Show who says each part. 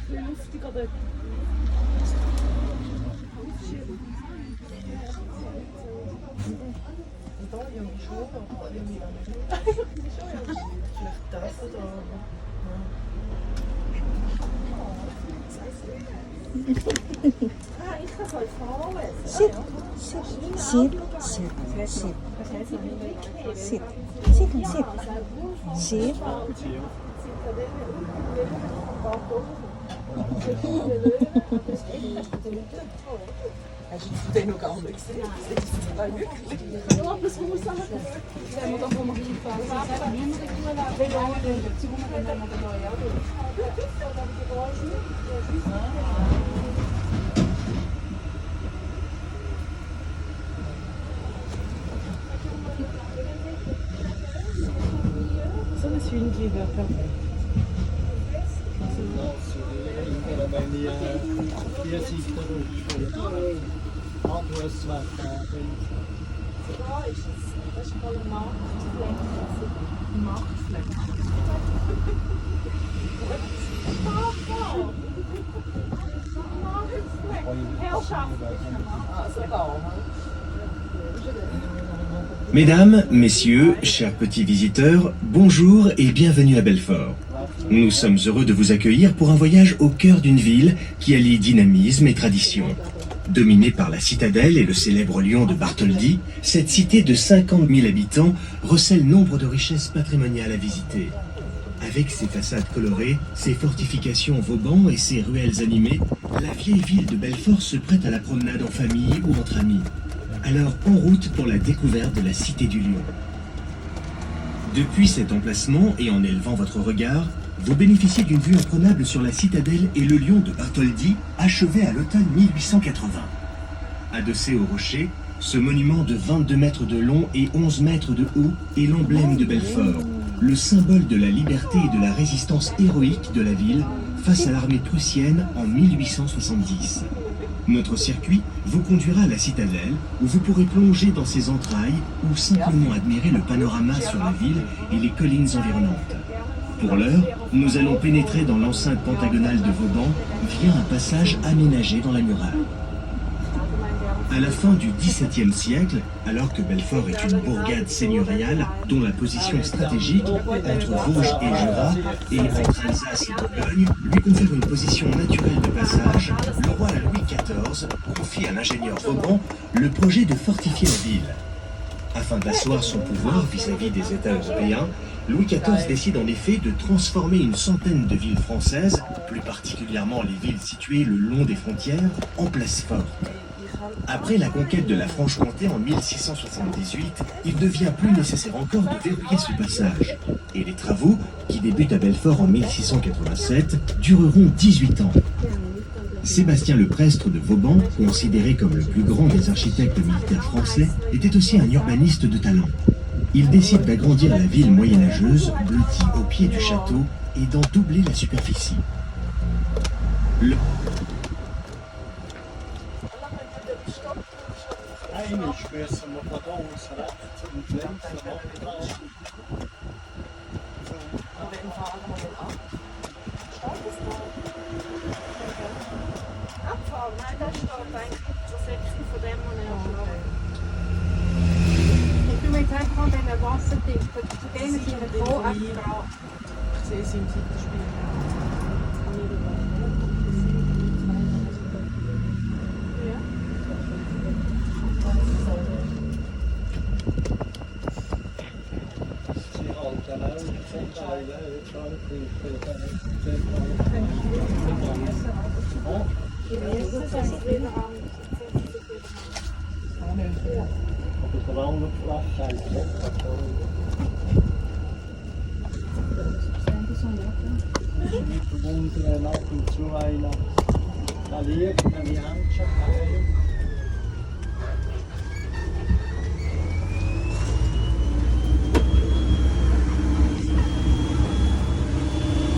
Speaker 1: luftig oder da ja schon, aber irgendwie auch nicht. Vielleicht das oder ich kann es euch vorlesen.
Speaker 2: Sit, sit, sit, sit, sit. Sit, sit and sit. Sit.
Speaker 1: Hast du den noch gar nicht gesehen? Wirklich? Ja, das muss man sagen. Wenn wir da wo wir hinfahren, das ist niemand wenn wir dazu kommen, dann nehmen wir den neuen auch durch. So ein Hündchen wäre perfekt. Das ist voll ein Marktfleck.
Speaker 3: Mesdames, Messieurs, chers petits visiteurs, bonjour et bienvenue à Belfort. Nous sommes heureux de vous accueillir pour un voyage au cœur d'une ville qui allie dynamisme et tradition. Dominée par la citadelle et le célèbre lion de Bartholdi, cette cité de 50 000 habitants recèle nombre de richesses patrimoniales à visiter. Avec ses façades colorées, ses fortifications Vauban et ses ruelles animées, la vieille ville de Belfort se prête à la promenade en famille ou entre amis. Alors en route pour la découverte de la Cité du Lion. Depuis cet emplacement et en élevant votre regard, vous bénéficiez d'une vue imprenable sur la citadelle et le lion de Bartholdi, achevé à l'automne 1880. Adossé au rocher, ce monument de 22 mètres de long et 11 mètres de haut est l'emblème de Belfort, le symbole de la liberté et de la résistance héroïque de la ville face à l'armée prussienne en 1870. Notre circuit vous conduira à la citadelle où vous pourrez plonger dans ses entrailles ou simplement admirer le panorama sur la ville et les collines environnantes. Pour l'heure, nous allons pénétrer dans l'enceinte pentagonale de Vauban via un passage aménagé dans la muraille. À la fin du XVIIe siècle, alors que Belfort est une bourgade seigneuriale dont la position stratégique entre Vosges et Jura et entre Alsace et Bourgogne lui confère une position naturelle de passage, le roi Louis XIV confie à l'ingénieur Vauban le projet de fortifier la ville. Afin d'asseoir son pouvoir vis-à-vis des États européens, Louis XIV décide en effet de transformer une centaine de villes françaises, plus particulièrement les villes situées le long des frontières, en places fortes. Après la conquête de la Franche-Comté en 1678, il devient plus nécessaire encore de verrouiller ce passage. Et les travaux, qui débutent à Belfort en 1687, dureront 18 ans. Sébastien le Prestre de Vauban, considéré comme le plus grand des architectes militaires français, était aussi un urbaniste de talent. Il décide d'agrandir la ville moyenâgeuse, blottie au pied du château, et d'en doubler la superficie.
Speaker 1: Nein, das steht eigentlich das Säckchen von dem, was er anlegt.
Speaker 4: Ich bin jetzt einfach an diesen Wasserding, zu denen sind wir froh, einfach dran.
Speaker 1: Ich sehe sie im Seitenspiel.
Speaker 5: Mit bewundern ab und zu einer da liegt eine Landschaft.